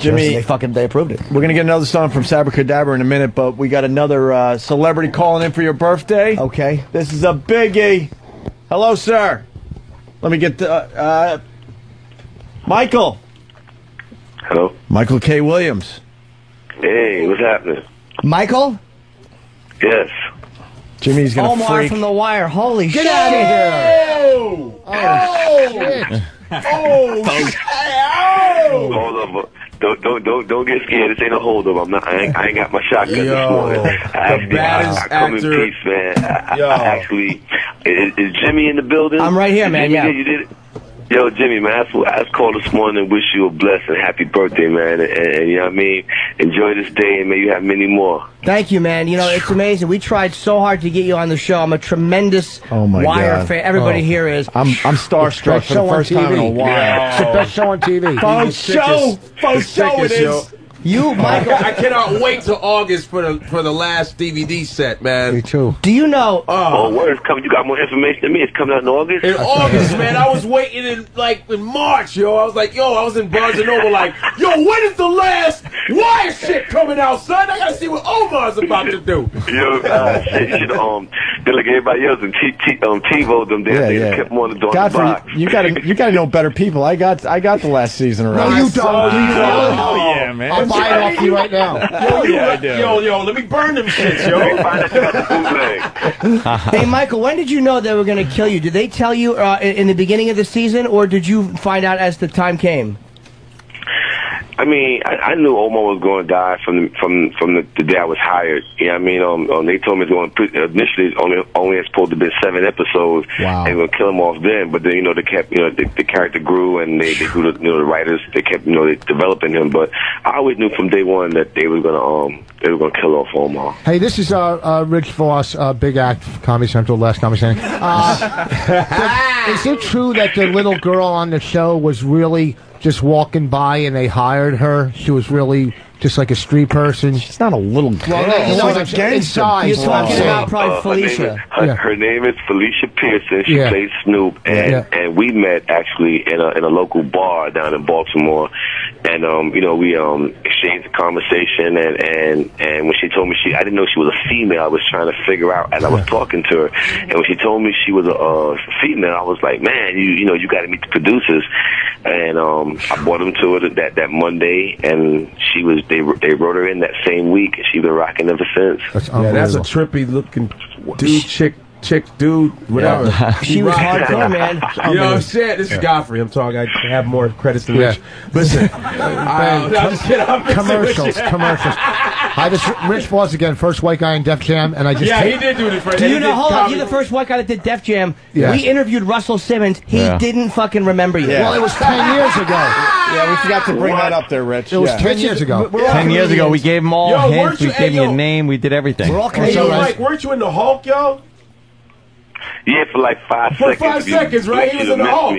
Jimmy, they approved it. We're gonna get another song from Sabracadabra in a minute, but we got another celebrity calling in for your birthday. Okay. This is a biggie. Hello, sir. Let me get the Michael. Hello. Michael K. Williams. Hey, what's happening? Michael? Yes. Jimmy's gonna Omar freak. from The Wire. Holy shit! Get out of here! Oh, shit! Hold up. Don't get scared. This ain't a hold up. I ain't got my shotgun this morning. I come in peace, man. Actually, is Jimmy in the building? I'm right here, man. Jimmy, yeah. You did it? Yo, Jimmy, man, I just called this morning and wish you a blessed and happy birthday, man. And you know what I mean? Enjoy this day and may you have many more. Thank you, man. You know, it's amazing. We tried so hard to get you on the show. I'm a tremendous Wire fan. Everybody here is. I'm starstruck for the first time in a while. Yeah. It's the best show on TV. Faux show it is. You, Michael. I cannot wait till August for the last DVD set, man. Me too. Do you know? Oh, word's coming. You got more information than me. It's coming out in August? In August, man. I was waiting in March, yo. I was like, I was in Barnes & Noble like, when is the last Wire shit coming out, son? I gotta see what Omar's about to do. Yo, shit, you should they're like everybody else and TiVo them there. They kept them on the door. Godfrey, you gotta know better people. I got the last season around. No, you don't. Oh yeah, man. I'll buy it off you right now. Yo, let me burn them shits, yo. Hey, Michael, when did you know they were going to kill you? Did they tell you in the beginning of the season, or did you find out as the time came? I mean, I knew Omar was going to die from the day I was hired. You know what I mean? They told me it was going to initially only it's supposed to be 7 episodes. Wow. And going to kill him off then. But then they kept the character grew and they grew the writers they kept they developing him. But I always knew from day one that they were going to kill off Omar. Hey, this is Rich Voss, big act, Comedy Central, last Comedy Central. Is it true that the little girl on the show was really just walking by and they hired her? She was really just like a street person. She's not a little girl. Well, inside. You're talking about probably Felicia. Her name is Felicia Pearson. She plays Snoop, and we met actually in a local bar down in Baltimore, and we exchanged a conversation, and when she told me I didn't know she was a female. I was trying to figure out as I was talking to her, and when she told me she was a female, I was like, man, you got to meet the producers, and I brought them to it that Monday, and they wrote her in that same week, and she's been rocking ever since. That's a trippy looking dude, chick, dude, whatever. Yeah. She was hardcore, man. You know what I'm saying? This is Godfrey. I'm talking. I have more credits than Rich. Listen, I'm just kidding. Commercials. Hi, this is Rich Voss again, first white guy in Def Jam, and I just he did do this. Do you know? Hold on, you're the first white guy that did Def Jam. Yeah. We interviewed Russell Simmons. He didn't fucking remember you. Well, it was 10 years ago. Yeah, we forgot to bring that up there, Rich. It was 10 years ago. 10 years ago, we gave them all hints. We gave me a name. We did everything. We're all Mike, weren't you in the Hulk, yo? Yeah, for like 5 seconds. For 5 seconds, right? He was in the Hulk.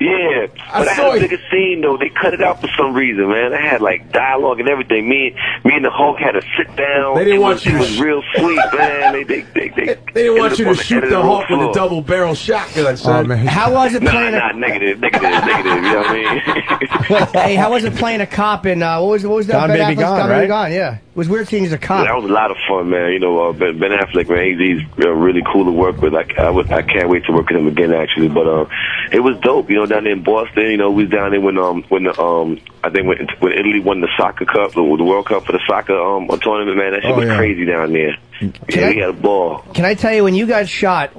Yeah, but I had a bigger scene though. They cut it out for some reason, man. I had like dialogue and everything. Me and the Hulk had to sit down. They didn't want you. It was real sweet, man. They didn't want you to shoot the Hulk with a double barrel shotgun, son. How was it playing? Negative. You know what I mean? Hey, how was it playing a cop in what was that? Gone Baby Gone, Gone right? Baby Gone, yeah. It was weird seeing you as a cop. That was a lot of fun, man. Ben Affleck, man, he's really cool to work with. I can't wait to work with him again, actually. But it was dope, down there in Boston. We was down there when I think when Italy won the soccer cup, the World Cup for the soccer tournament, man. That shit was crazy down there. We had a ball. Can I tell you, when you got shot,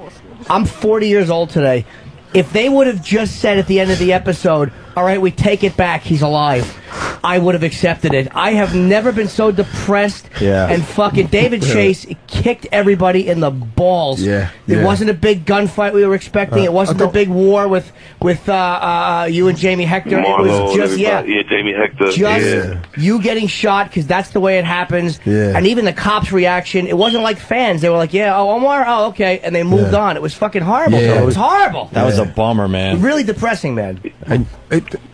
I'm 40 years old today. If they would have just said at the end of the episode, all right, we take it back, he's alive, I would have accepted it. I have never been so depressed. And fucking David Chase kicked everybody in the balls. It wasn't a big gunfight we were expecting. It wasn't a big war with you and Jamie Hector. Marlo, it was just Jamie Hector. Just you getting shot, because that's the way it happens. And even the cops' reaction, it wasn't like fans. They were like, Omar, oh, okay, and they moved on. It was fucking horrible. It was horrible. That was a bummer, man. Really depressing, man.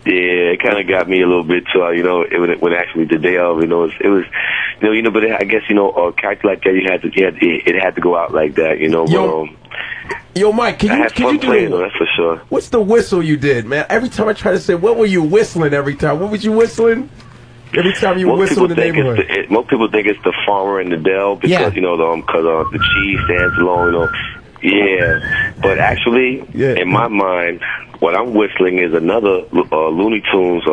It kind of got me a little bit too. When actually the day of, it was, but I guess a character like that, it had to go out like that, Yo, Mike, can you do that's for sure. What's the whistle you did, man? Every time I try to say, what were you whistling every time? What was you whistling? Every time you whistle in the neighborhood. Most people think it's the farmer and the Dell because the cheese stands alone. Yeah, but actually, in my mind, what I'm whistling is another Looney Tunes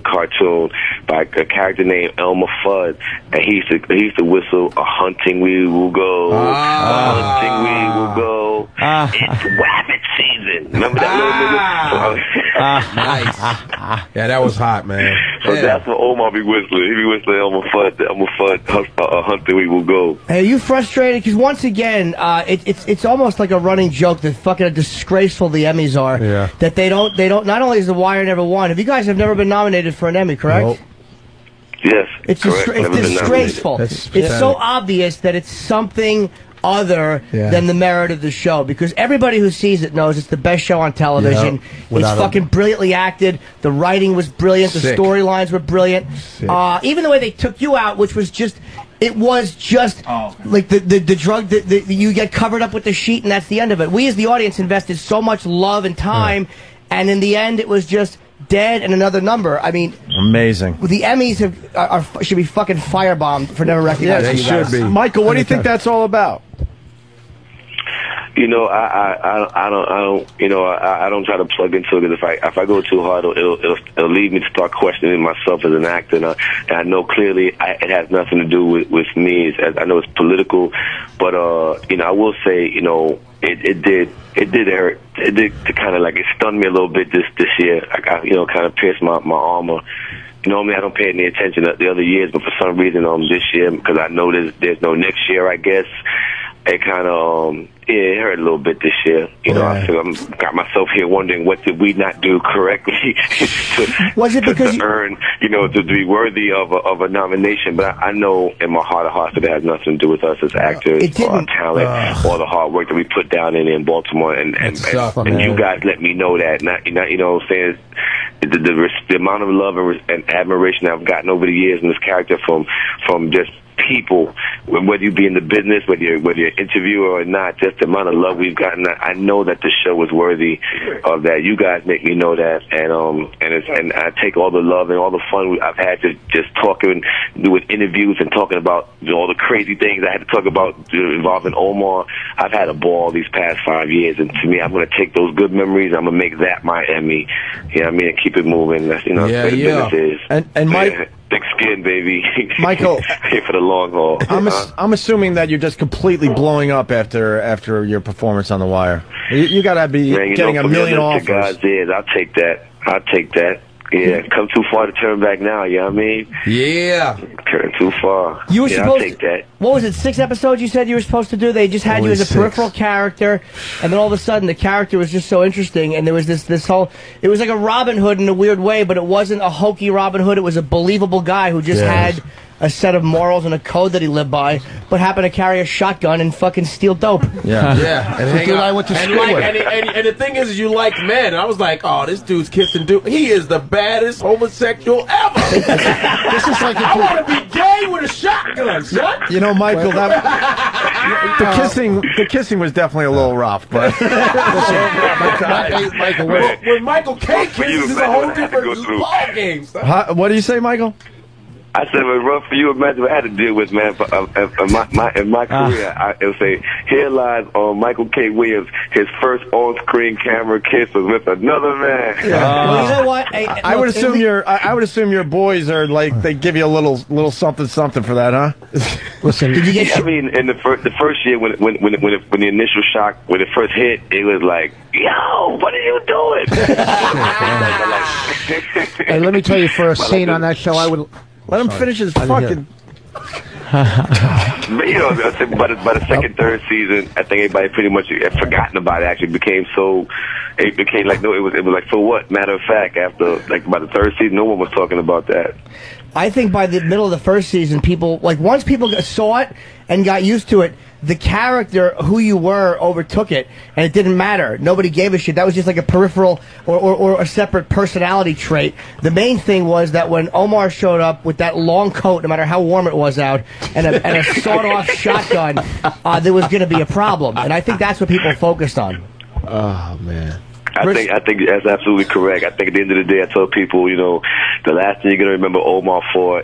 cartoon by a character named Elmer Fudd, and he used to whistle "A hunting we will go, a hunting we will go, it's rabbit season." Remember that little nigga? Nice. Yeah, that was hot, man. So that's what Omar be whistling. He be whistling Elmer Fudd, "A hunting we will go." Hey, are you frustrated? Because once again, it's almost like a running joke that fucking disgraceful the Emmys are. Yeah. That they don't. Not only is The Wire never won. Have you guys have never been nominated for an Emmy? Correct. Nope. Yes, it's disgraceful. It's so obvious that it's something other than the merit of the show, because everybody who sees it knows it's the best show on television. It's fucking brilliantly acted. The writing was brilliant. The storylines were brilliant. Even the way they took you out, which was just. It was just like the drug that you get covered up with the sheet, and that's the end of it. We as the audience invested so much love and time, and in the end, it was just dead and another number. I mean, amazing. The Emmys should be fucking firebombed for never recognizing you guys. Should be. Michael, what do you think that's all about? I don't try to plug into it. If I go too hard, it'll lead me to start questioning myself as an actor. And I know clearly it has nothing to do with me. I know it's political, but I will say, it did hurt. It did kind of it stunned me a little bit this year. I kind of pierced my armor. Normally I don't pay any attention to the other years, but for some reason this year, because I know there's no next year, I guess. It kind of, it hurt a little bit this year. I feel got myself here wondering what did we not do correctly to earn, to be worthy of a nomination. But I know in my heart of hearts that it has nothing to do with us as actors or our talent or the hard work that we put down in Baltimore. And you guys let me know that. Saying the amount of love and admiration I've gotten over the years in this character from just people, whether you be in the business, whether you're an interviewer or not, just the amount of love we've gotten. I know that the show is worthy of that. You guys make me know that, and I take all the love and all the fun I've had just talking with interviews and talking about all the crazy things I had to talk about involving Omar. I've had a ball these past 5 years, and to me, I'm going to take those good memories. I'm going to make that my Emmy. And keep it moving. That's what the business is. And Mike. Thick skin, baby. Michael, here for the long haul. I'm assuming that you're just completely blowing up after your performance on The Wire. You got to be getting a million offers. God's ears. I'll take that. Yeah, come too far to turn back now, you know what I mean? Yeah. Turn too far. You were supposed I'll take that. What was it, 6 episodes you said you were supposed to do? They just had you as a peripheral character, and then all of a sudden the character was just so interesting, and there was this whole, it was like a Robin Hood in a weird way, but it wasn't a hokey Robin Hood, it was a believable guy who just had a set of morals and a code that he lived by, but happened to carry a shotgun and fucking steal dope. Yeah. And hang out. I went to school with. And the thing is, you like men. And I was like, oh, this dude's kissing dude. He is the baddest homosexual ever. This is like I want to be gay with a shotgun, son. Michael, the kissing was definitely a little rough, but Michael, when Michael K kisses, is a whole different ball game. What do you say, Michael? I said it was rough for you. Imagine what I had to deal with, man. In my career, it would say, here lies Michael K. Williams. His first on-screen camera kiss was with another man. Well, you know what? I would assume your boys are they give you a little something for that, huh? Listen, did you get? I mean, in the first year when the initial shock, when it first hit, it was like, yo, what are you doing? Hey, let me tell you, for a scene on that show, I would. Let him finish his fucking. But, by the second, third season, I think everybody pretty much had forgotten about it. Actually, it became like it was like, so what? Matter of fact, after by the third season, no one was talking about that. I think by the middle of the first season, once people saw it and got used to it, the character, who you were, overtook it, and it didn't matter. Nobody gave a shit. That was just like a peripheral or a separate personality trait. The main thing was that when Omar showed up with that long coat, no matter how warm it was out, and a sawed-off shotgun, there was going to be a problem. And I think that's what people focused on. Oh, man. I think that's absolutely correct. I think at the end of the day, I tell people, you know, the last thing you're gonna remember Omar for